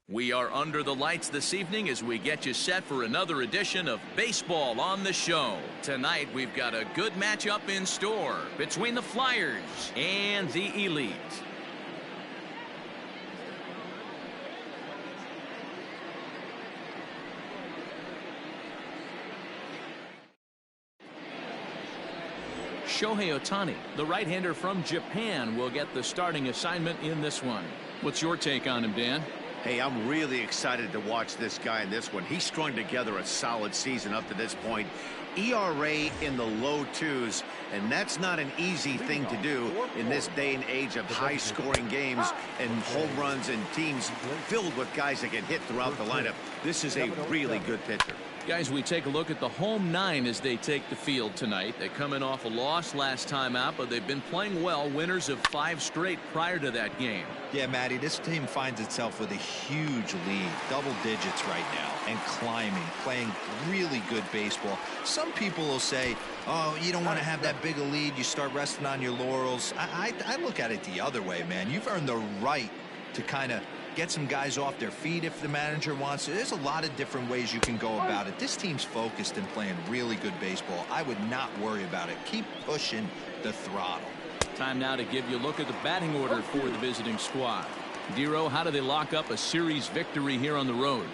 We are under the lights this evening as we get you set for another edition of Baseball on the Show. Tonight we've got a good matchup in store between the Flyers and the Elite. Shohei Ohtani, the right-hander from Japan, will get the starting assignment in this one. What's your take on him, Dan? Hey, I'm really excited to watch this guy in this one. He's strung together a solid season up to this point. ERA in the low twos, and that's not an easy thing to do in this day and age of high-scoring games and home runs and teams filled with guys that can hit throughout the lineup. This is a really good pitcher. Guys, we take a look at the home nine as they take the field tonight. They come in off a loss last time out, but they've been playing well, winners of 5 straight prior to that game. Yeah, Matty, this team finds itself with a huge lead, double digits right now, and climbing, playing really good baseball. Some people will say, oh, you don't want to have that big a lead, you start resting on your laurels. I look at it the other way, man. You've earned the right to kind of get some guys off their feet if the manager wants to. There's a lot of different ways you can go about it. This team's focused and playing really good baseball. I would not worry about it. Keep pushing the throttle. Time now to give you a look at the batting order for the visiting squad. Dero, how do they lock up a series victory here on the road?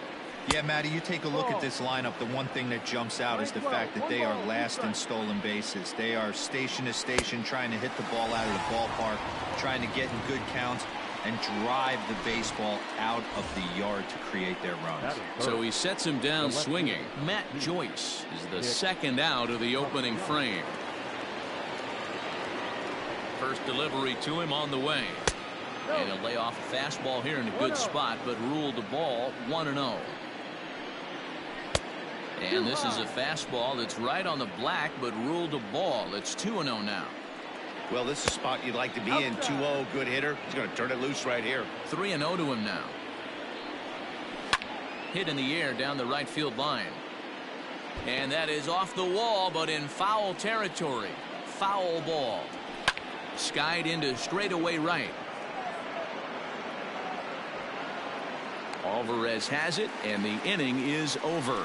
Yeah, Matty, you take a look at this lineup. The one thing that jumps out is the fact that they are last in stolen bases. They are station to station trying to hit the ball out of the ballpark, trying to get in good counts and drive the baseball out of the yard to create their runs. So he sets him down swinging. Matt Joyce is the second out of the opening frame. First delivery to him on the way. And he'll lay off a fastball here in a good spot, but ruled the ball 1-0. And this is a fastball that's right on the black, but ruled a ball. It's 2-0 now. Well, this is a spot you'd like to be in. 2-0, good hitter. He's going to turn it loose right here. 3-0 to him now. Hit in the air down the right field line. And that is off the wall, but in foul territory. Foul ball. Skied into straightaway right. Alvarez has it, and the inning is over.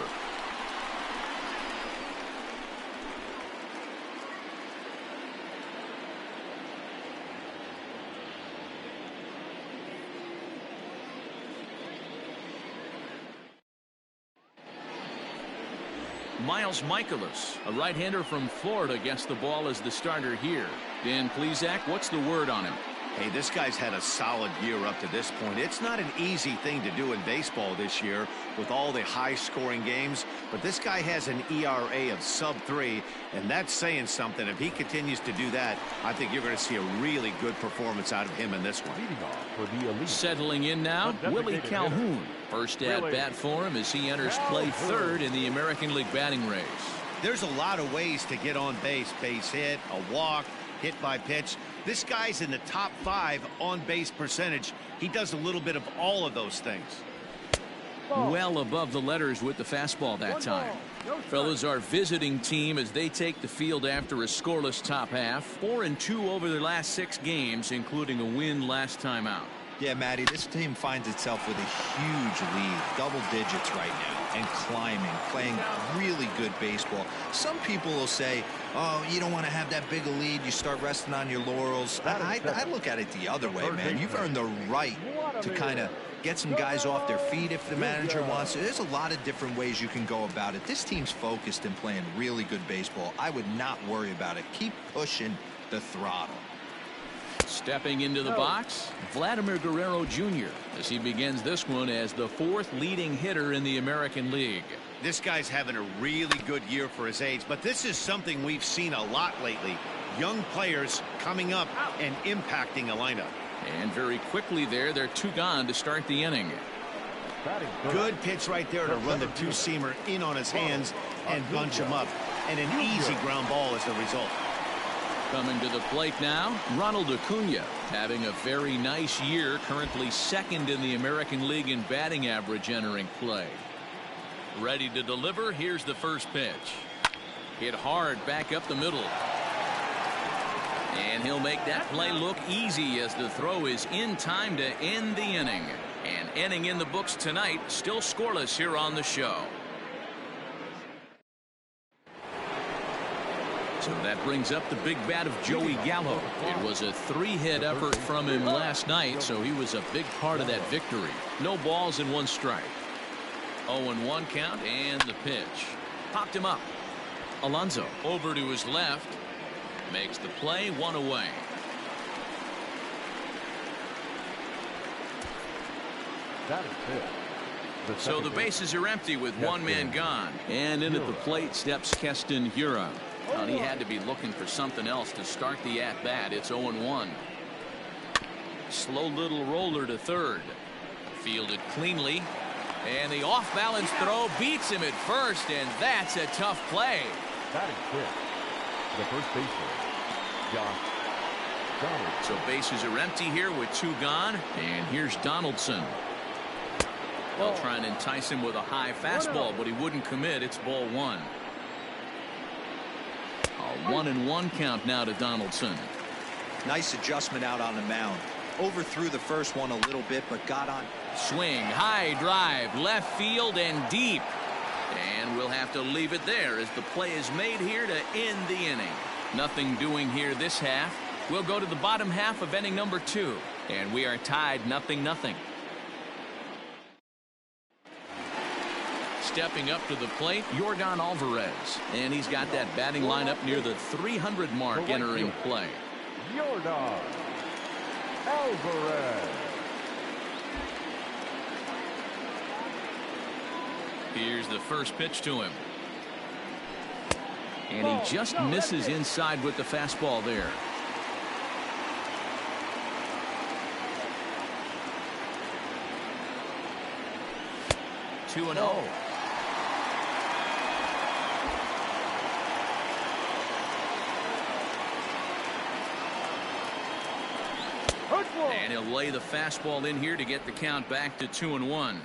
Miles Michaelis, a right-hander from Florida, gets the ball as the starter here. Dan Plesac, what's the word on him? Hey, this guy's had a solid year up to this point. It's not an easy thing to do in baseball this year with all the high-scoring games, but this guy has an ERA of sub-3, and that's saying something. If he continues to do that, I think you're going to see a really good performance out of him in this one. Settling in now, Willie Calhoun. First at-bat for him as he enters play third in the American League batting race. There's a lot of ways to get on base. Base hit, a walk, hit by pitch. This guy's in the top 5 on base percentage. He does a little bit of all of those things. Well above the letters with the fastball that time. Fellas, our visiting team as they take the field after a scoreless top half. 4-2 over their last 6 games, including a win last time out. Yeah, Matty, this team finds itself with a huge lead, double digits right now, and climbing, playing really good baseball. Some people will say, oh, you don't want to have that big a lead, you start resting on your laurels. I look at it the other way, man. You've earned the right to kind of get some guys off their feet if the manager wants to. There's a lot of different ways you can go about it. This team's focused and playing really good baseball. I would not worry about it. Keep pushing the throttle. Stepping into the box, Vladimir Guerrero Jr. as he begins this one as the 4th leading hitter in the American League. This guy's having a really good year for his age, but this is something we've seen a lot lately. Young players coming up and impacting a lineup. And very quickly there, they're 2 gone to start the inning. Good pitch right there to run the 2-seamer in on his hands and bunch him up. And an easy ground ball as the result. Coming to the plate now, Ronald Acuna having a very nice year, currently 2nd in the American League in batting average entering play. Ready to deliver. Here's the first pitch. Hit hard back up the middle. And he'll make that play look easy as the throw is in time to end the inning. An inning in the books tonight, still scoreless here on the show. So that brings up the big bat of Joey Gallo. It was a 3-hit effort from him last night, so he was a big part of that victory. No balls and 1 strike. 0-1 count, and the pitch. Popped him up. Alonso over to his left. Makes the play, 1 away. That is it. So the bases are empty with 1 man gone. And in at the plate steps Keston Hiura. Well, he had to be looking for something else to start the at-bat. It's 0-1. Slow little roller to third. Fielded cleanly. And the off-balance throw beats him at first, and that's a tough play. That is it. The first baseman, Josh Donaldson. So bases are empty here with 2 gone. And here's Donaldson. They'll try and entice him with a high fastball, but he wouldn't commit. It's ball 1. A 1-1 count now to Donaldson. Nice adjustment out on the mound. Overthrew the first one a little bit, but got on. Swing, high drive, left field and deep. And we'll have to leave it there as the play is made here to end the inning. Nothing doing here this half. We'll go to the bottom half of inning number 2. And we are tied 0-0. Stepping up to the plate, Yordan Alvarez. And he's got that batting lineup near the 300 mark entering play. Yordan Alvarez. Here's the first pitch to him. And he just misses inside with the fastball there. Two and 0. And he'll lay the fastball in here to get the count back to 2-1.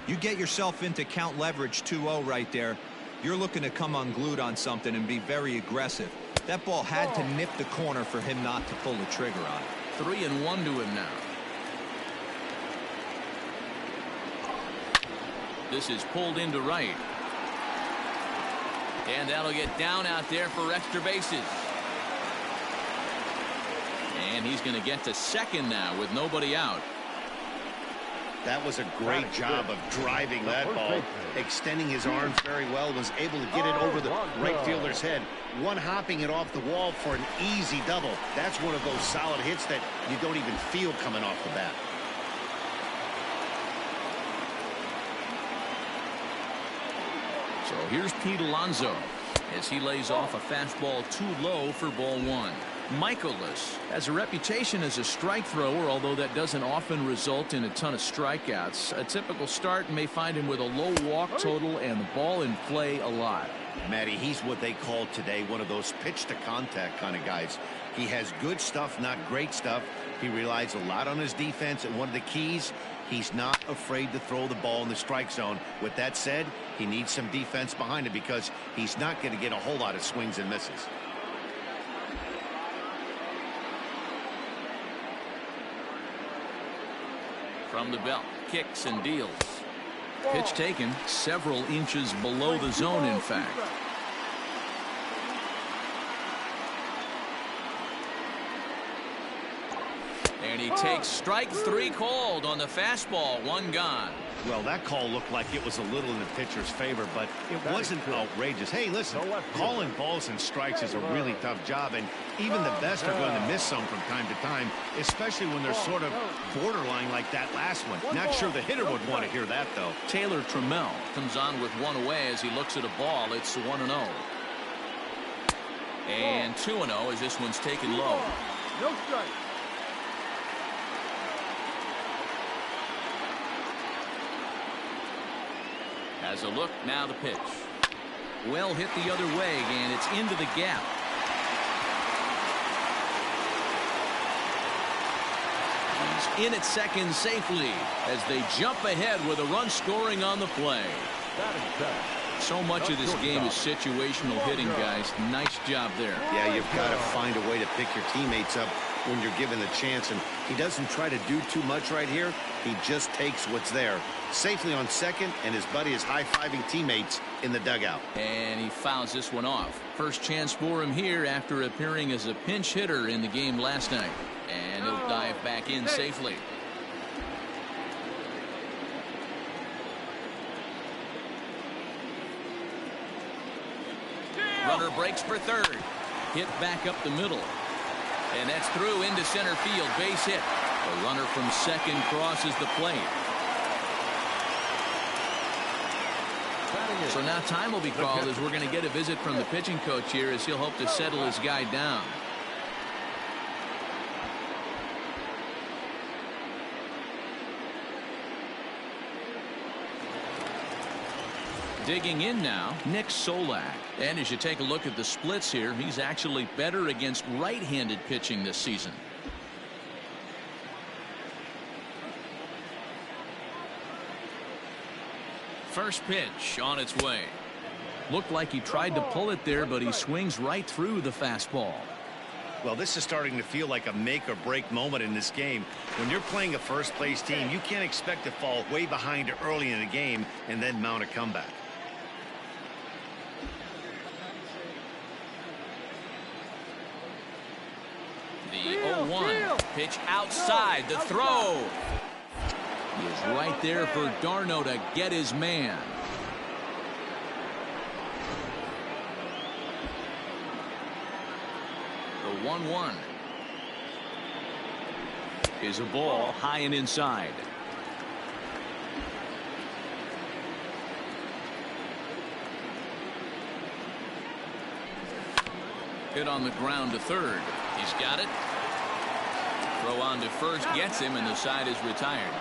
You get yourself into count leverage 2-0 right there. You're looking to come unglued on something and be very aggressive. That ball had to nip the corner for him not to pull the trigger on it. 3-1 to him now. This is pulled into right. And that'll get down out there for extra bases. And he's going to get to second now with nobody out. That was a great job of driving that ball, extending his arms very well, was able to get it over the right fielder's head, one hopping it off the wall for an easy double. That's one of those solid hits that you don't even feel coming off the bat. So here's Pete Alonso as he lays off a fastball too low for ball 1. Michaelis has a reputation as a strike thrower, although that doesn't often result in a ton of strikeouts. A typical start may find him with a low walk total and the ball in play a lot. Matty, he's what they call today one of those pitch to contact kind of guys. He has good stuff, not great stuff. He relies a lot on his defense, and one of the keys, he's not afraid to throw the ball in the strike zone. With that said, he needs some defense behind him because he's not going to get a whole lot of swings and misses. From the belt, kicks and deals. Pitch taken several inches below the zone, in fact. And he takes strike 3 called on the fastball. 1 gone. Well, that call looked like it was a little in the pitcher's favor, but it wasn't outrageous. Hey, listen, calling balls and strikes is a really tough job, and even the best are going to miss some from time to time, especially when they're sort of borderline like that last one. Not sure the hitter would want to hear that, though. Taylor Trammell comes on with 1 away as he looks at a ball. It's 1-0. And 2-0 as this one's taken low. No strike. Has a look, now the pitch. Well hit the other way, and it's into the gap. He's in at second safely as they jump ahead with a run scoring on the play. So much of this game is situational hitting, guys. Nice job there. Yeah, you've got to find a way to pick your teammates up when you're given the chance, and he doesn't try to do too much right here. He just takes what's there. Safely on second, and his buddy is high-fiving teammates in the dugout. And he fouls this one off. First chance for him here after appearing as a pinch hitter in the game last night. And he'll dive back in safely. Runner breaks for third. Hit back up the middle. And that's through into center field. Base hit. The runner from second crosses the plate. So now time will be called as we're going to get a visit from the pitching coach here as he'll hope to settle his guy down. Digging in now, Nick Solak. And as you take a look at the splits here, he's actually better against right-handed pitching this season. First pitch on its way. Looked like he tried to pull it there, but he swings right through the fastball. Well, this is starting to feel like a make or break moment in this game. When you're playing a first place team, you can't expect to fall way behind early in the game and then mount a comeback. The 0-1 pitch outside the throw. He is right there for Darno to get his man. The 1-1 is a ball high and inside. Hit on the ground to third. He's got it. Throw on to first gets him, and the side is retired.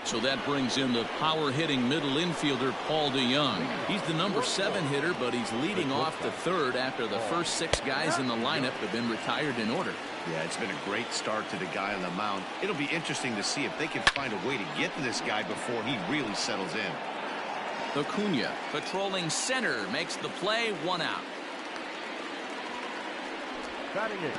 So that brings in the power-hitting middle infielder Paul DeYoung. He's the number 7 hitter, but he's leading off the third after the first 6 guys in the lineup have been retired in order. Yeah, it's been a great start to the guy on the mound. It'll be interesting to see if they can find a way to get to this guy before he really settles in. Acuna patrolling center makes the play, 1 out.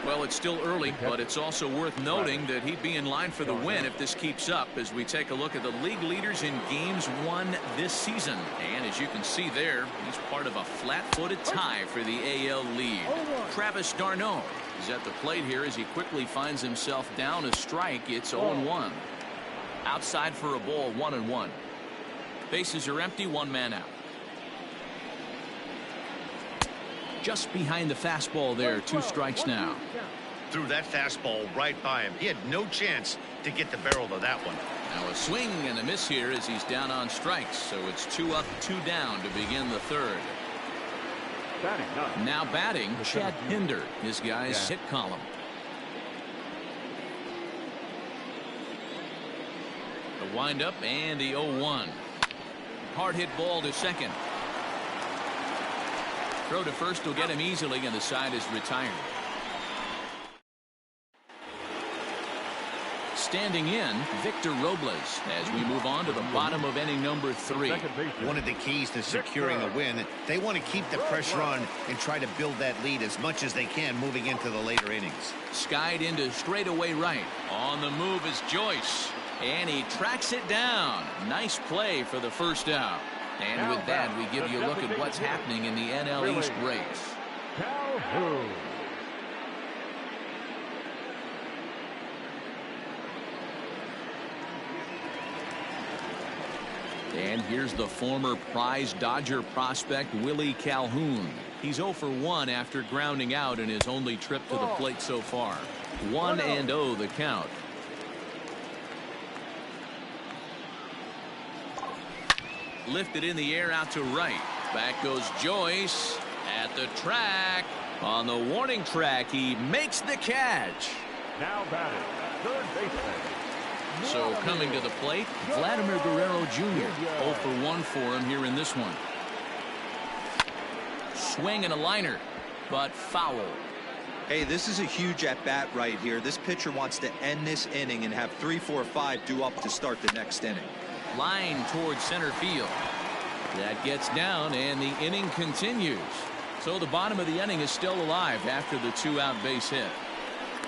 Well, it's still early, but it's also worth noting that he'd be in line for the win if this keeps up as we take a look at the league leaders in games won this season. And as you can see there, he's part of a flat-footed tie for the AL lead. Travis d'Arnaud is at the plate here as he quickly finds himself down a strike. It's 0-1. Outside for a ball, 1-1. Bases are empty, 1 man out. Just behind the fastball there, 2 strikes now. Threw that fastball right by him. He had no chance to get the barrel of that one. Now a swing and a miss here as he's down on strikes. So it's 2 up, 2 down to begin the third. Now batting, Chad Pinder, his guy's hit column. The windup and the 0-1. Hard hit ball to second. Throw to first will get him easily, and the side is retired. Standing in, Victor Robles as we move on to the bottom of inning number 3. One of the keys to securing a win, they want to keep the pressure on and try to build that lead as much as they can moving into the later innings. Skied into straightaway right. On the move is Joyce, and he tracks it down. Nice play for the first out. And with that, we give you a look at what's happening in the NL East race. And here's the former prize Dodger prospect Willie Calhoun. He's 0 for 1 after grounding out in his only trip to the plate so far. 1-0 the count. Lifted in the air out to right. Back goes Joyce at the track. On the warning track, he makes the catch. Now batting, third baseman. So coming to the plate, Vladimir Guerrero Jr. 0 for 1 for him here in this one. Swing and a liner, but foul. Hey, this is a huge at-bat right here. This pitcher wants to end this inning and have 3, 4, 5 due up to start the next inning. Line towards center field. That gets down, and the inning continues. So the bottom of the inning is still alive after the 2-out base hit.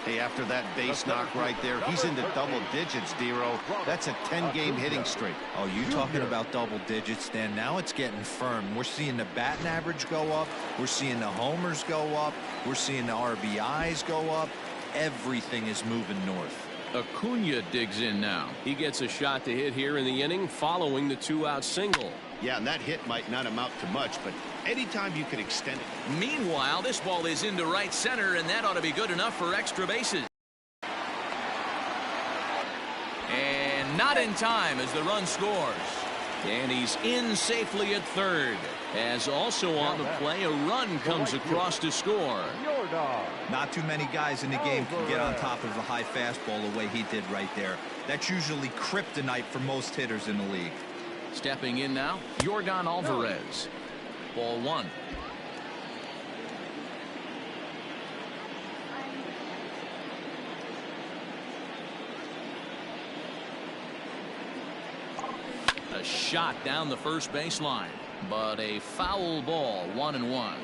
Hey, after that base knock right there, he's into double digits, Dero. That's a 10-game hitting streak. Oh, you talking about double digits, Dan? Now it's getting firm. We're seeing the batting average go up. We're seeing the homers go up. We're seeing the RBIs go up. Everything is moving north. Acuna digs in now. He gets a shot to hit here in the inning following the 2-out single. Yeah, and that hit might not amount to much, but anytime you can extend it. Meanwhile, this ball is into right center, and that ought to be good enough for extra bases. And not in time as the run scores. And he's in safely at third. As also on the play, a run comes across to score. Not too many guys in the game can get on top of a high fastball the way he did right there. That's usually kryptonite for most hitters in the league. Stepping in now, Yordan Alvarez. Ball one. A shot down the first baseline, but a foul ball, 1-1.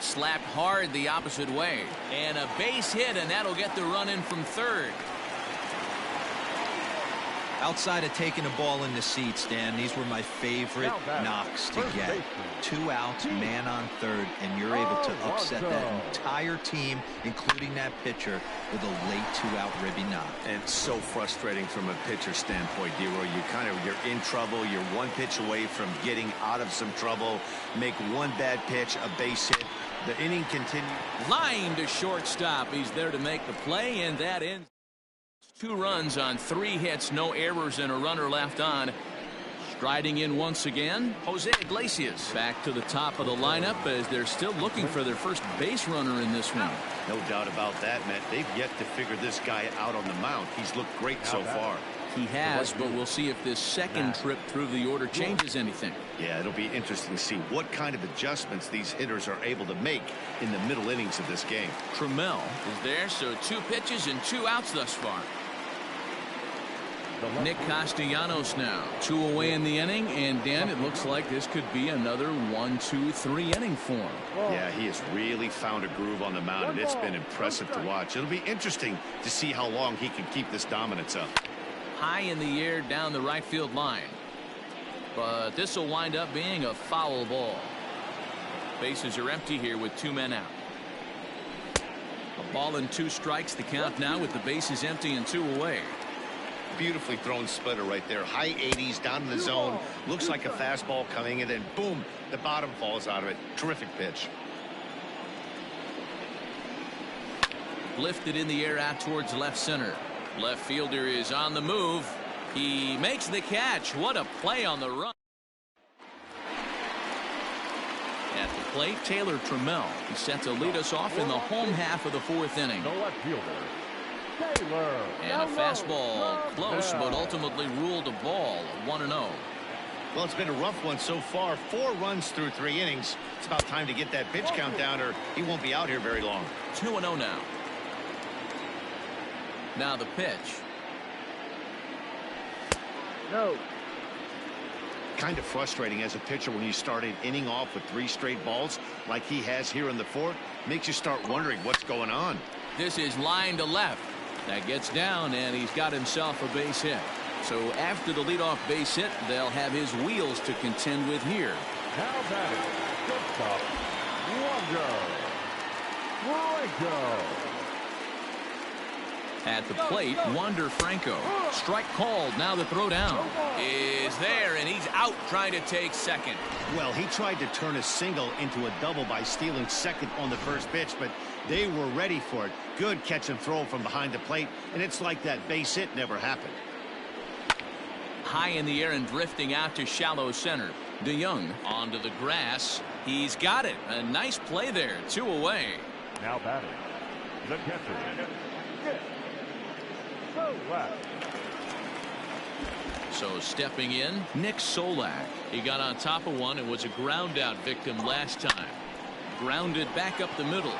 Slapped hard the opposite way, and a base hit, and that'll get the run in from third. Outside of taking the ball in the seats, Dan, these were my favorite knocks to get. 2 outs, man on third, and you're able to upset that entire team, including that pitcher, with a late 2-out ribby knock. And so frustrating from a pitcher standpoint, Dero. You're in trouble. You're one pitch away from getting out of some trouble. Make one bad pitch, a base hit. The inning continues. Line to shortstop. He's there to make the play, and that ends. 2 runs on 3 hits, no errors, and a runner left on. Striding in once again, Jose Iglesias. Back to the top of the lineup as they're still looking for their first base runner in this one. No doubt about that, Matt. They've yet to figure this guy out on the mound. He's looked great so far. He has, but we'll see if this second trip through the order changes anything. Yeah, it'll be interesting to see what kind of adjustments these hitters are able to make in the middle innings of this game. Trammell is there, so 2 pitches and 2 outs thus far. Nick Castellanos now 2 away in the inning, and Dan, it looks like this could be another 1-2-3 inning for him. Yeah, he has really found a groove on the mound, and it's been impressive to watch. It'll be interesting to see how long he can keep this dominance up. High in the air down the right field line, but this will wind up being a foul ball. Bases are empty here with 2 men out. A ball and 2 strikes, the count now with the bases empty and 2 away. Beautifully thrown splitter right there. High 80s down in the zone. Looks like a fastball coming, and then boom, the bottom falls out of it. Terrific pitch. Lifted in the air out towards left center. Left fielder is on the move. He makes the catch. What a play on the run. At the plate, Taylor Trammell. He's set to lead us off in the home half of the 4th inning. The left fielder, and a fastball close, but ultimately ruled a ball, 1-0. Well, it's been a rough one so far. 4 runs through 3 innings. It's about time to get that pitch count down, or he won't be out here very long. 2-0 now. Now the pitch. No. Kind of frustrating as a pitcher when you start an inning off with 3 straight balls like he has here in the 4th. Makes you start wondering what's going on. This is line to left. That gets down, and he's got himself a base hit. So after the leadoff base hit, they'll have his wheels to contend with here. now batting, shortstop, Franco. At the plate, Wander Franco. Strike called. Now the throw down is there, and he's out trying to take second. Well, he tried to turn a single into a double by stealing second on the first pitch, but they were ready for it. Good catch and throw from behind the plate, and it's like that base hit never happened. High in the air and drifting out to shallow center. DeYoung onto the grass. He's got it. A nice play there. 2 away. Now batting, the catcher. So stepping in, Nick Solak. He got on top of one and was a ground out victim last time. Grounded back up the middle.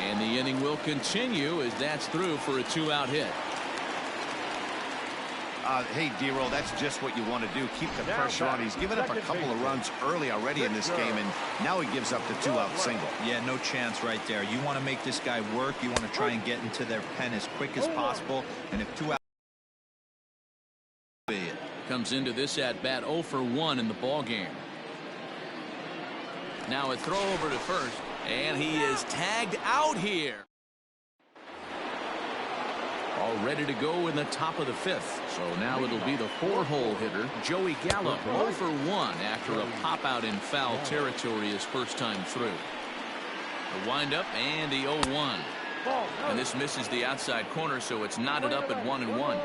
And the inning will continue as that's through for a 2-out hit. Hey, D-Roll, that's just what you want to do. Keep the pressure on. He's given up a couple of runs early already in this game, and now he gives up the 2-out single. Yeah, no chance right there. You want to make this guy work. You want to try and get into their pen as quick as possible, and if 2 out. Comes into this at bat 0 for 1 in the ball game. Now a throw over to first, and he is tagged out here. All ready to go in the top of the 5th. So now it'll be the 4-hole hitter, Joey Gallo, 0 for 1 after a pop-out in foul territory his first time through. The windup and the 0-1. And this misses the outside corner, so it's knotted up at 1-1.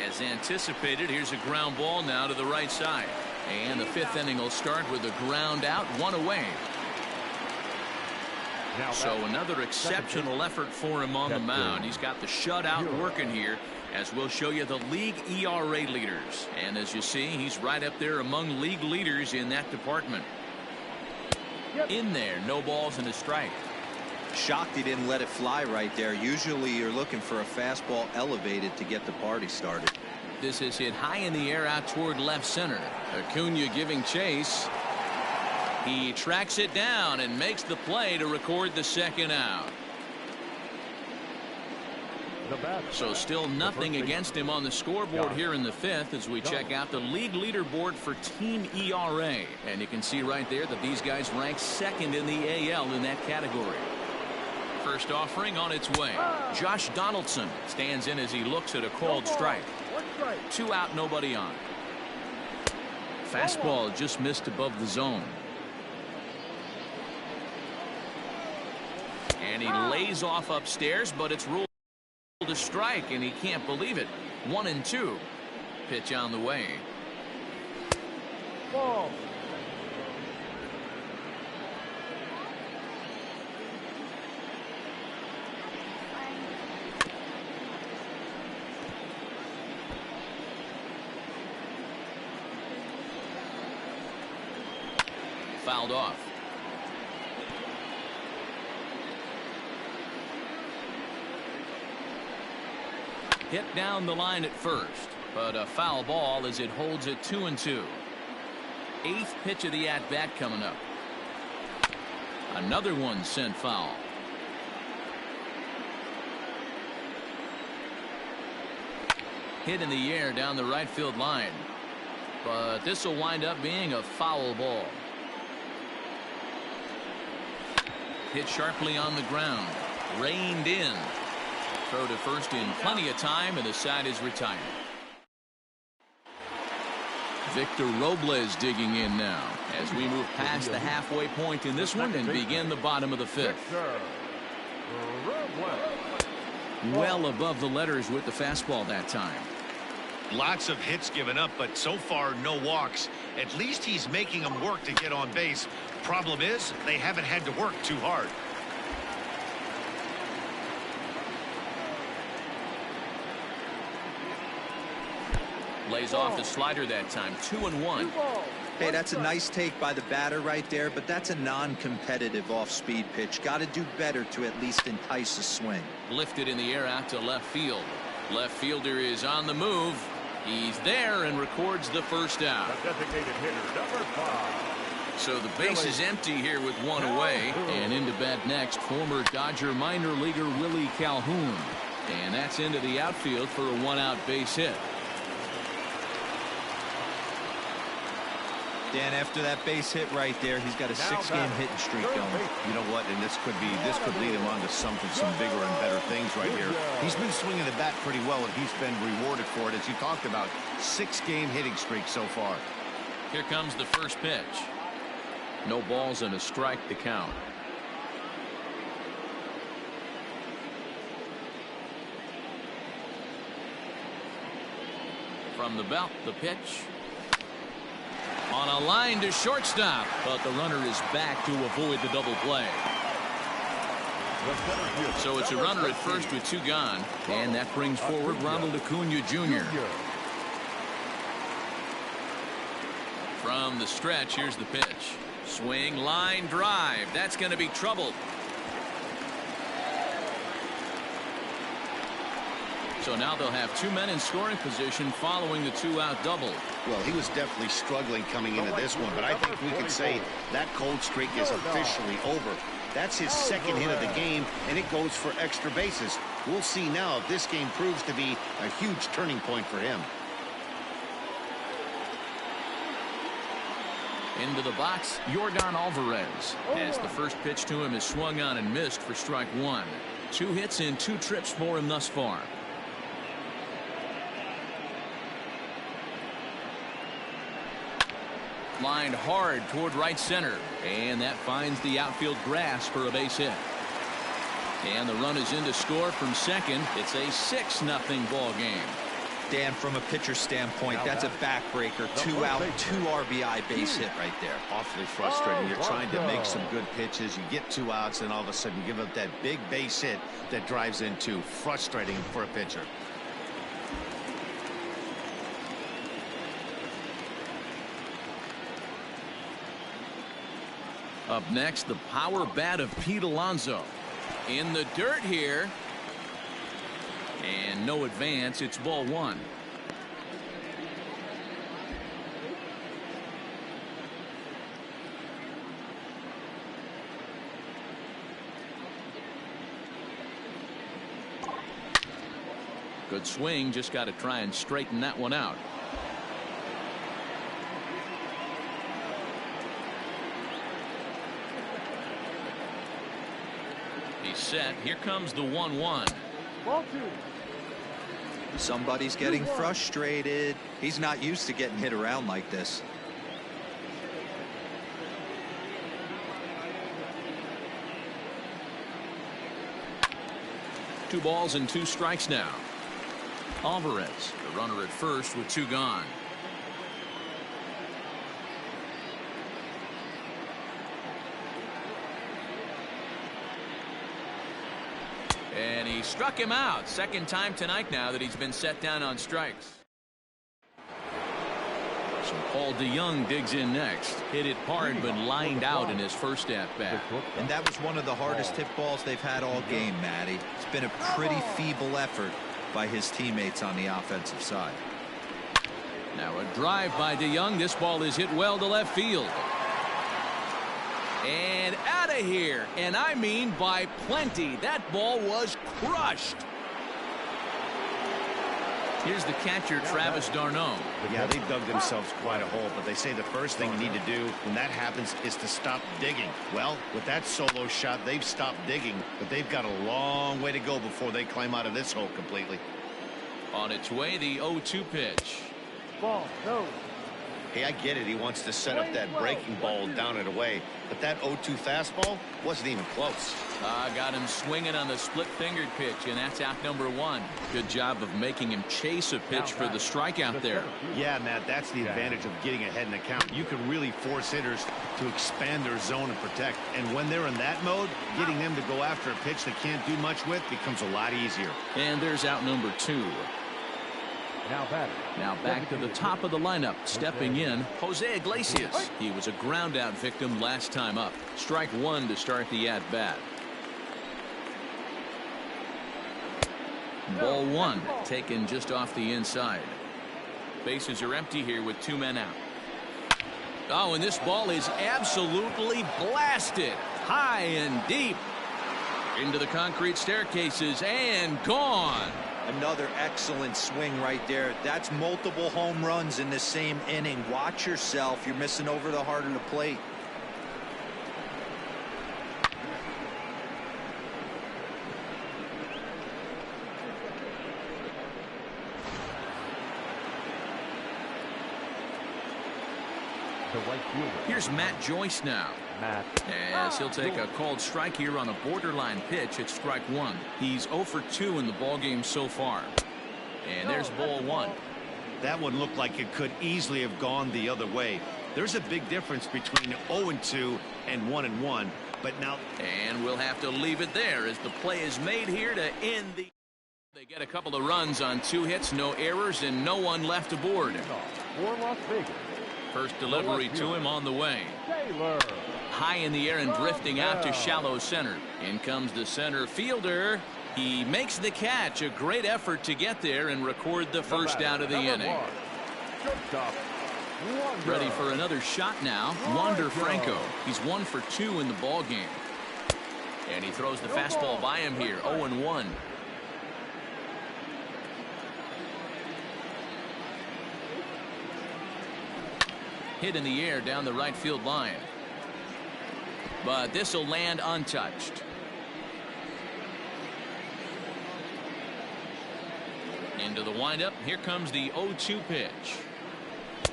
As anticipated, here's a ground ball now to the right side. And the 5th inning will start with a ground out, 1 away. So another exceptional effort for him on the mound. He's got the shutout working here, as we'll show you the league ERA leaders. And as you see, he's right up there among league leaders in that department. In there, no balls and a strike. Shocked he didn't let it fly right there. Usually you're looking for a fastball elevated to get the party started. This is hit high in the air out toward left center. Acuna giving chase. He tracks it down and makes the play to record the 2nd out. So still nothing against him on the scoreboard here in the 5th as we check out the league leaderboard for team ERA. And you can see right there that these guys rank 2nd in the AL in that category. First offering on its way. Josh Donaldson stands in as he looks at a called strike. 2 out, nobody on. Fastball just missed above the zone. And he lays off upstairs, but it's ruled a strike, and he can't believe it. 1-2. Pitch on the way. Ball. Fouled off. Hit down the line at first, but a foul ball as it holds it 2-2. 8th pitch of the at-bat coming up. Another one sent foul. Hit in the air down the right field line, but this will wind up being a foul ball. Hit sharply on the ground. Reined in. Throw to first in plenty of time, and the side is retired. Victor Robles digging in now as we move past the halfway point in this one and begin the bottom of the 5th. Well above the letters with the fastball that time. Lots of hits given up, but so far no walks. At least he's making them work to get on base. Problem is, they haven't had to work too hard. Lays off the slider that time. 2-1. Hey, that's a nice take by the batter right there, but that's a non-competitive off-speed pitch. Got to do better to at least entice a swing. Lifted in the air out to left field. Left fielder is on the move. He's there and records the 1st out. The designated hitter, number 5. So the base is empty here with 1 away. And into bat next, former Dodger minor leaguer Willie Calhoun. And that's into the outfield for a 1-out base hit. Dan, after that base hit right there, he's got a 6-game hitting streak going. You know what? And this could lead him on to some bigger and better things right here. He's been swinging the bat pretty well, and he's been rewarded for it, as you talked about. 6-game hitting streak so far. Here comes the first pitch. No balls and a strike to count. From the belt, the pitch. On a line to shortstop, but the runner is back to avoid the double play. So it's a runner at first with 2 gone, and that brings forward Ronald Acuna Jr. From the stretch, here's the pitch. Swing, line, drive. That's going to be trouble. So now they'll have 2 men in scoring position following the 2-out double. Well, he was definitely struggling coming into this one, but I think we can say that cold streak is officially over. That's his second hit of the game, and it goes for extra bases. We'll see now if this game proves to be a huge turning point for him. Into the box, Yordan Alvarez, as the first pitch to him is swung on and missed for strike 1. 2 hits in 2 trips for him thus far. Lined hard toward right center, and that finds the outfield grass for a base hit. And the run is in to score from second. It's a 6-0 ball game. Dan, from a pitcher standpoint, that's a backbreaker. 2 out, 2 RBI base hit right there. Awfully frustrating. You're trying to make some good pitches. You get 2 outs, and all of a sudden you give up that big base hit that drives in 2. Frustrating for a pitcher. Up next, the power bat of Pete Alonso. In the dirt here. And no advance. It's ball 1. Good swing. Just got to try and straighten that one out. He's set. Here comes the 1-1. Ball 2. Somebody's getting frustrated. He's not used to getting hit around like this. Two balls and 2 strikes now. Alvarez, the runner at first with 2 gone. And he struck him out. Second time tonight now that he's been set down on strikes. So Paul DeYoung digs in next. Hit it hard but lined out in his first at bat. And that was one of the hardest hit balls they've had all game, Matty. It's been a pretty feeble effort by his teammates on the offensive side. Now a drive by DeYoung. This ball is hit well to left field. And out of here. And I mean by plenty. That ball was crushed. Here's the catcher, Travis d'Arnaud. Yeah, they dug themselves quite a hole, but they say the first thing you need to do when that happens is to stop digging. Well, with that solo shot, they've stopped digging, but they've got a long way to go before they climb out of this hole completely. On its way, the 0-2 pitch. Ball, no. Hey, I get it. He wants to set up that breaking ball down and away, but that 0-2 fastball wasn't even close. Got him swinging on the split-fingered pitch, and that's out number 1. Good job of making him chase a pitch for the strikeout there. Yeah, Matt, that's the advantage of getting ahead in the count. You can really force hitters to expand their zone and protect, and when they're in that mode, getting them to go after a pitch they can't do much with becomes a lot easier. And there's out number 2. Now back to the top of the lineup. Stepping in, Jose Iglesias. He was a ground out victim last time up. Strike 1 to start the at bat. Ball 1 taken just off the inside. Bases are empty here with 2 men out. Oh, and this ball is absolutely blasted high and deep into the concrete staircases and gone. Another excellent swing right there. That's multiple home runs in the same inning. Watch yourself. You're missing over the heart of the plate. Here's Matt Joyce now. As he'll take a called strike here on a borderline pitch at strike 1. He's 0 for 2 in the ballgame so far. And there's ball 1. That one looked like it could easily have gone the other way. There's a big difference between 0-2 and 1-1. But now. And we'll have to leave it there as the play is made here to end the. They get a couple of runs on 2 hits, no errors, and no one left aboard. First delivery to him on the way. High in the air and drifting out to shallow center. In comes the center fielder. He makes the catch. A great effort to get there and record the first out of the inning. Ready for another shot now. Wander Franco. He's 1 for 2 in the ball game. And he throws the fastball by him here. 0-1. Hit in the air down the right field line. But this will land untouched. Into the windup. Here comes the 0-2 pitch.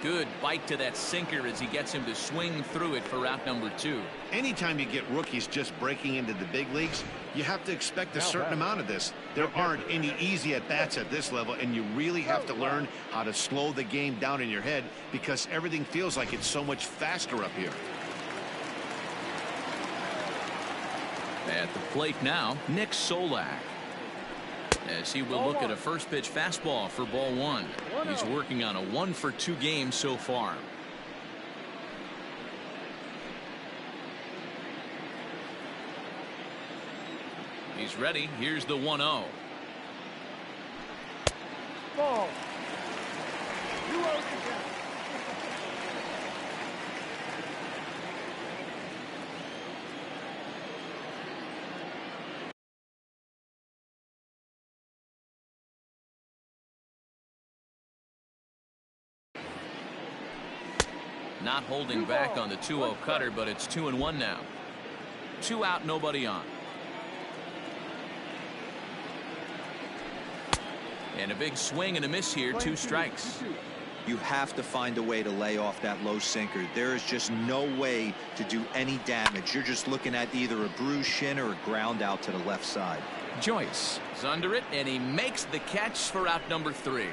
Good bite to that sinker as he gets him to swing through it for out number 2. Anytime you get rookies just breaking into the big leagues, you have to expect a certain amount of this. There aren't any easy at-bats at this level, and you really have to learn how to slow the game down in your head because everything feels like it's so much faster up here. At the plate now, Nick Solak. As he will look at a first pitch fastball for ball 1. He's working on a 1 for 2 game so far. He's ready. Here's the 1-0. Ball. Not holding back on the 2-0 cutter, but it's 2-1 now. 2 out, nobody on. And a big swing and a miss here. 2 strikes. You have to find a way to lay off that low sinker. There is just no way to do any damage. You're just looking at either a bruised shin or a ground out to the left side. Joyce is under it, and he makes the catch for out number 3.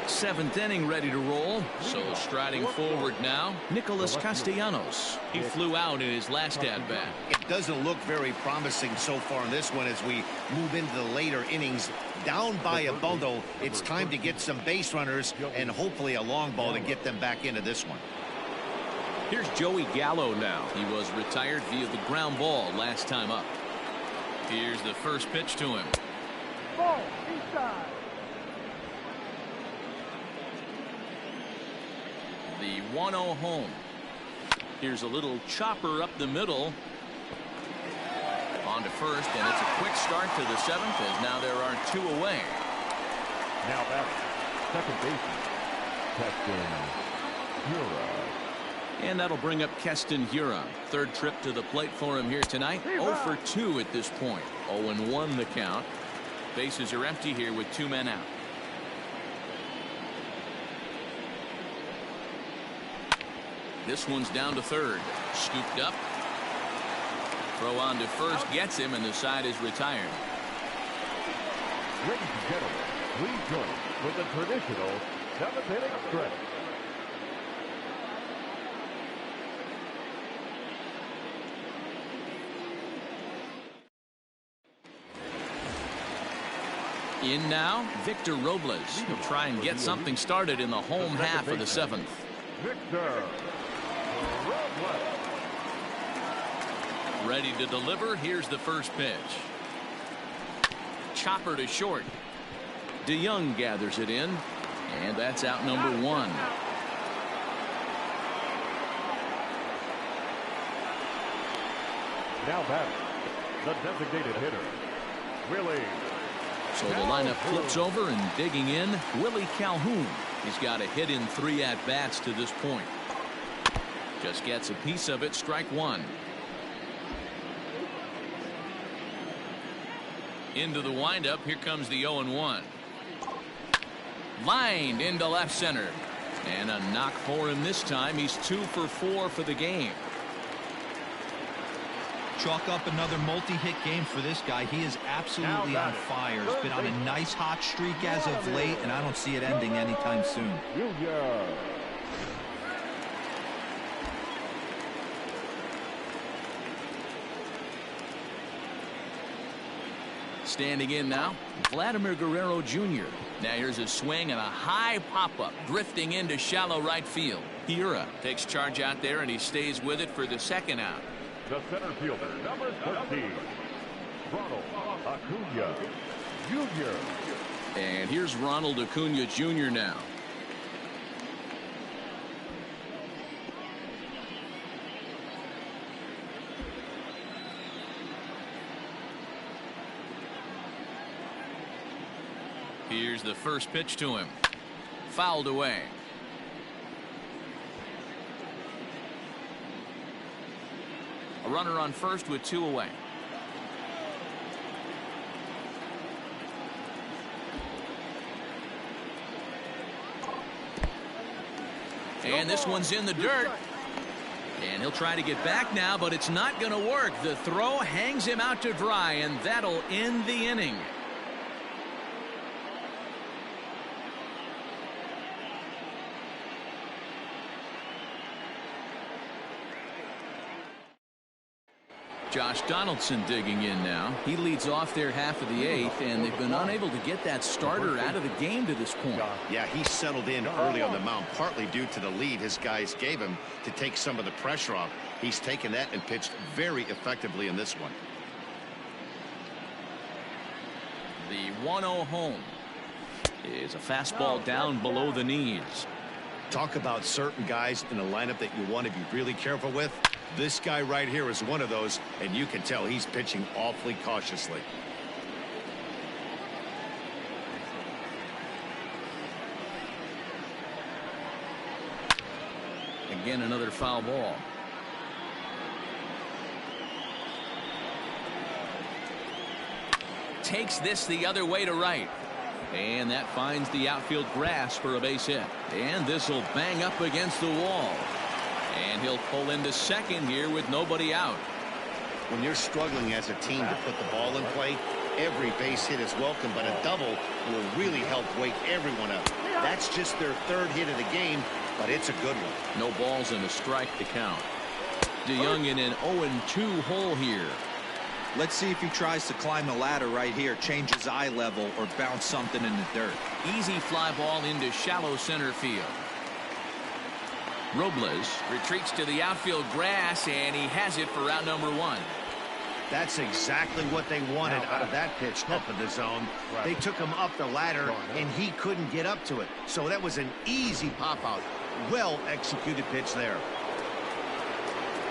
7th inning ready to roll. So striding forward now, Nicholas Castellanos. He flew out in his last at bat. It doesn't look very promising so far in this one as we move into the later innings. Down by a bundle, it's time to get some base runners and hopefully a long ball to get them back into this one. Here's Joey Gallo now. He was retired via the ground ball last time up. Here's the first pitch to him. Ball inside. The 1-0 home. Here's a little chopper up the middle. On to first, and it's a quick start to the 7th as now there are 2 away. Now back, second baseman, Keston Hiura. And that'll bring up Keston Hiura. 3rd trip to the plate for him here tonight. 0 for 2 at this point. 0-1 the count. Bases are empty here with 2 men out. This one's down to 3rd. Scooped up. Throw on to first gets him, and the side is retired. Ladies and gentlemen, please join us for the traditional 7th inning stretch. In now, Victor Robles. He'll try and get something started in the home half of the 7th. Victor Robles. Ready to deliver. Here's the first pitch. Chopper to short. DeYoung gathers it in, and that's out number 1. Now batting, the designated hitter, Willie. So the lineup flips over, and digging in, Willie Calhoun. He's got a hit in 3 at-bats to this point. Just gets a piece of it. Strike 1. Into the windup. Here comes the 0-1. Lined into left center. And a knock for him this time. He's 2 for 4 for the game. Chalk up another multi-hit game for this guy. He is absolutely on fire. He's been on a nice hot streak as of late, and I don't see it ending anytime soon. Standing in now, Vladimir Guerrero Jr. Now here's a swing and a high pop-up drifting into shallow right field. Hiura takes charge out there, and he stays with it for the second out. The center fielder, number 13, Ronald Acuna Jr. And here's Ronald Acuna Jr. now. Here's the first pitch to him. Fouled away. A runner on first with 2 away. And this one's in the dirt. And he'll try to get back now, but it's not going to work. The throw hangs him out to dry, and that'll end the inning. Josh Donaldson digging in now. He leads off their half of the 8th, and they've been unable to get that starter out of the game to this point. Yeah, he settled in early on the mound, partly due to the lead his guys gave him to take some of the pressure off. He's taken that and pitched very effectively in this one. The 1-0 home is a fastball down below the knees. Talk about certain guys in a lineup that you want to be really careful with. This guy right here is one of those, and you can tell he's pitching awfully cautiously. Again, another foul ball. Takes this the other way to right. And that finds the outfield grass for a base hit. And this will bang up against the wall. And he'll pull into second here with nobody out. When you're struggling as a team to put the ball in play, every base hit is welcome, but a double will really help wake everyone up. That's just their 3rd hit of the game, but it's a good one. No balls and a strike to count. DeYoung in an 0-2 hole here. Let's see if he tries to climb the ladder right here, change his eye level, or bounce something in the dirt. Easy fly ball into shallow center field. Robles retreats to the outfield grass, and he has it for out number 1. That's exactly what they wanted out of that pitch up in the zone. They took him up the ladder, and he couldn't get up to it. So that was an easy pop-out. Well-executed pitch there.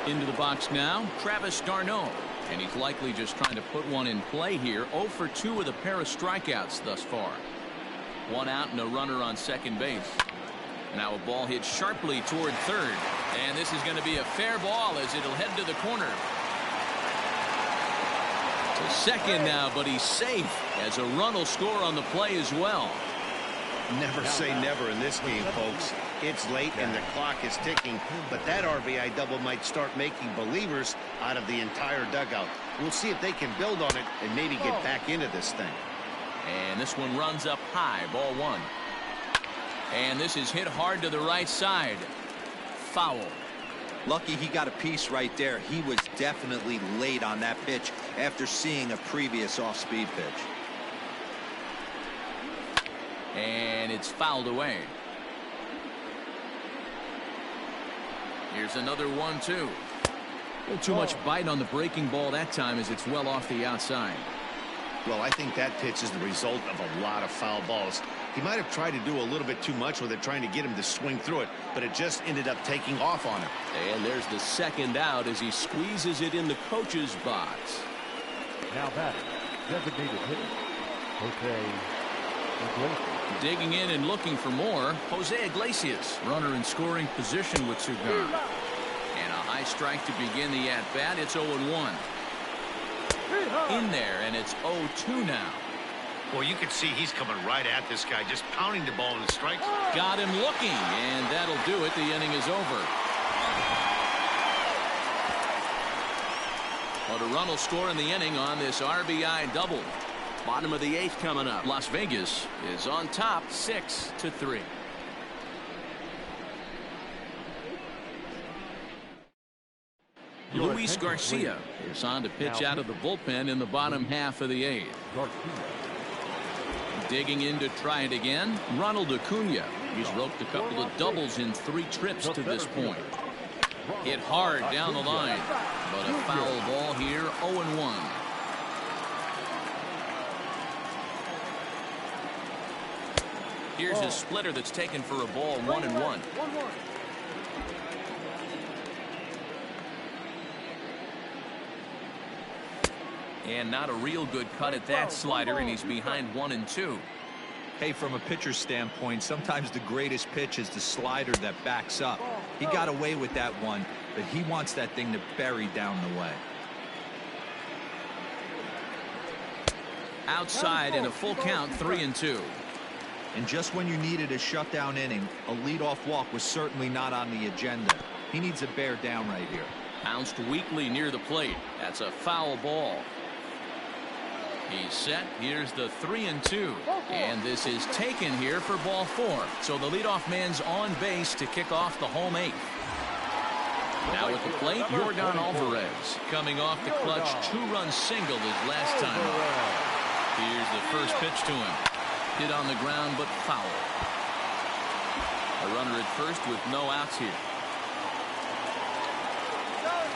Into the box now, Travis d'Arnaud. And he's likely just trying to put one in play here. 0 for 2 with a pair of strikeouts thus far. 1 out and a runner on second base. Now a ball hit sharply toward third. And this is going to be a fair ball as it'll head to the corner. To second now, but he's safe as a run will score on the play as well. Never say never in this game, folks. It's late and the clock is ticking, but that RBI double might start making believers out of the entire dugout. We'll see if they can build on it and maybe get back into this thing. And this one runs up high, ball 1. And this is hit hard to the right side. Foul. Lucky he got a piece right there. He was definitely late on that pitch after seeing a previous off-speed pitch. And it's fouled away. Here's another 1-2. A little too much bite on the breaking ball that time as it's well off the outside. Well, I think that pitch is the result of a lot of foul balls. He might have tried to do a little bit too much with it, trying to get him to swing through it, but it just ended up taking off on him. And there's the second out as he squeezes it in the coach's box. Now batting, designated hitter, Jose Iglesias. Digging in and looking for more, Jose Iglesias, runner in scoring position with 2 gone. And a high strike to begin the at-bat. It's 0-1. In there, and it's 0-2 now. Well, you can see he's coming right at this guy, just pounding the ball in the strike. Got him looking, and that'll do it. The inning is over. Well, the run will score in the inning on this RBI double. Bottom of the 8th coming up. Las Vegas is on top 6-3. Luis Garcia is on to pitch out of the bullpen in the bottom half of the 8th. Digging in to try it again, Ronald Acuna. He's roped a couple of doubles in 3 trips to this point. Hit hard down the line, but a foul ball here, 0-1. Here's his splitter that's taken for a ball, 1-1. And not a real good cut at that slider, and he's behind 1-2. Hey, from a pitcher's standpoint, sometimes the greatest pitch is the slider that backs up. He got away with that one, but he wants that thing to bury down the way. Outside in a full count, 3-2. And just when you needed a shutdown inning, a leadoff walk was certainly not on the agenda. He needs to bear down right here. Bounced weakly near the plate. That's a foul ball. He's set. Here's the 3-2. And this is taken here for ball 4. So the leadoff man's on base to kick off the home 8th. Now at the plate, Yordan Alvarez coming off the clutch 2-run single his last time up. Here's the first pitch to him. Hit on the ground, but foul. A runner at first with no outs here.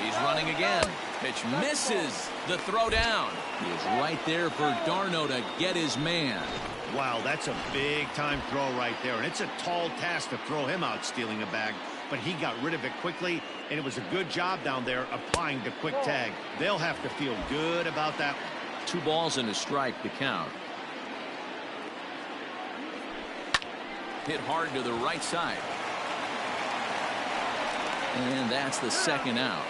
He's running again. Pitch misses. The throw down. He is right there for Darno to get his man. Wow, that's a big-time throw right there. And it's a tall task to throw him out stealing a bag. But he got rid of it quickly, and it was a good job down there applying the quick tag. They'll have to feel good about that. 2 balls and a strike to count. Hit hard to the right side. And that's the second out.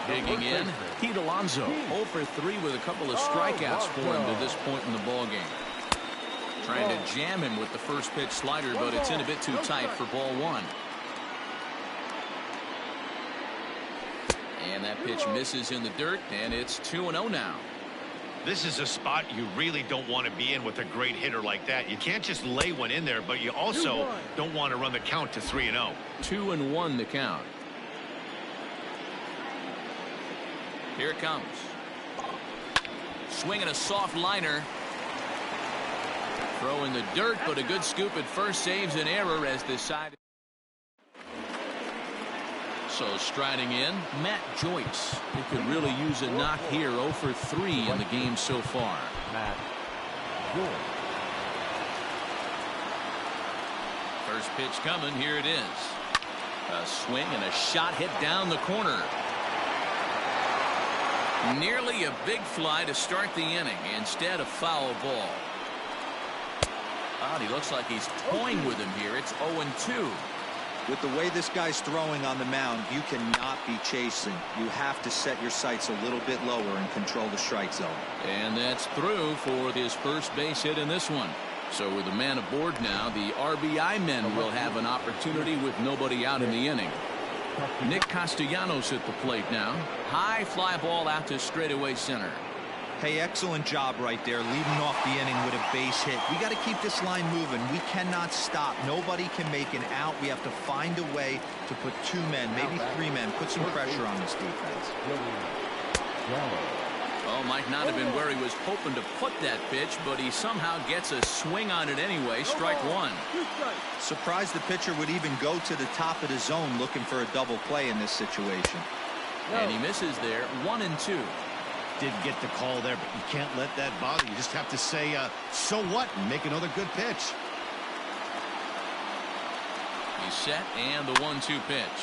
Digging in, Pete Alonso, 0 for 3 with a couple of strikeouts for him to this point in the ballgame. Trying to jam him with the first pitch slider, but it's in a bit too tight for ball 1. And that pitch misses in the dirt, and it's 2-0 now. This is a spot you really don't want to be in with a great hitter like that. You can't just lay one in there, but you also don't want to run the count to 3-0. 2-1 the count. Here it comes. Swinging a soft liner. Throw in the dirt, but a good scoop at first saves an error as the side. So striding in, Matt Joyce. He could really use a knock here. 0 for 3 in the game so far. Matt Joyce. First pitch coming. Here it is. A swing and a shot hit down the corner. Nearly a big fly to start the inning. Instead, a foul ball. Oh, he looks like he's toying with him here. It's 0-2. With the way this guy's throwing on the mound, you cannot be chasing. You have to set your sights a little bit lower and control the strike zone. And that's through for his first base hit in this one. So with a man aboard now, the RBI men will have an opportunity with nobody out in the inning. Nick Castellanos at the plate now. High fly ball out to straightaway center. Hey, excellent job right there, leading off the inning with a base hit. We got to keep this line moving. We cannot stop. Nobody can make an out. We have to find a way to put 2 men, maybe 3 men, put some pressure on this defense. Oh, might not have been where he was hoping to put that pitch, but he somehow gets a swing on it anyway. Strike 1. Surprised the pitcher would even go to the top of the zone looking for a double play in this situation. And he misses there. 1-2. Did get the call there, but you can't let that bother you. Just have to say, so what, and make another good pitch. He's set, and the 1-2 pitch.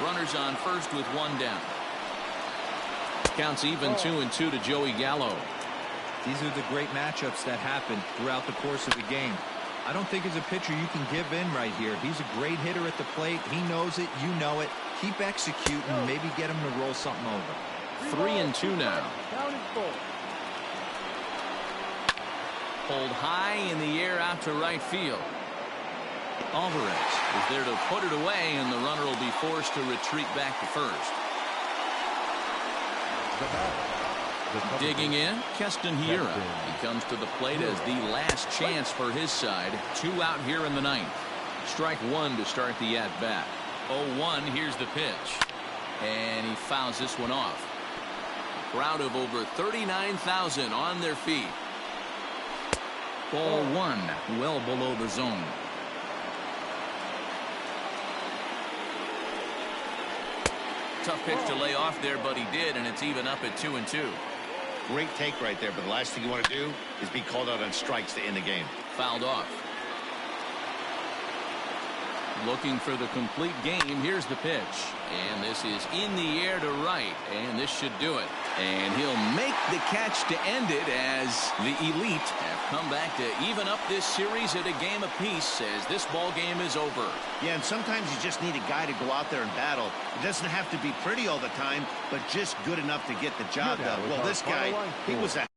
Runners on first with 1 down. Counts even 2-2 to Joey Gallo. These are the great matchups that happen throughout the course of the game. I don't think as a pitcher you can give in right here. He's a great hitter at the plate. He knows it. You know it. Keep executing and maybe get him to roll something over. 3-2 now. Pulled high in the air out to right field. Alvarez is there to put it away, and the runner will be forced to retreat back to first. Digging in, Keston Hiura. He comes to the plate as the last chance for his side. 2 out here in the 9th. Strike 1 to start the at-bat. 0-1, here's the pitch. And he fouls this one off. A crowd of over 39,000 on their feet. Ball one, well below the zone. Tough pitch to lay off there, but he did, and it's even up at 2-2. Great take right there, but the last thing you want to do is be called out on strikes to end the game. Fouled off. Looking for the complete game. Here's the pitch. And this is in the air to right. And this should do it. And he'll make the catch to end it as the Elite have come back to even up this series at a game apiece as this ball game is over. Yeah, and sometimes you just need a guy to go out there and battle. It doesn't have to be pretty all the time, but just good enough to get the job done. Well, this guy, he was a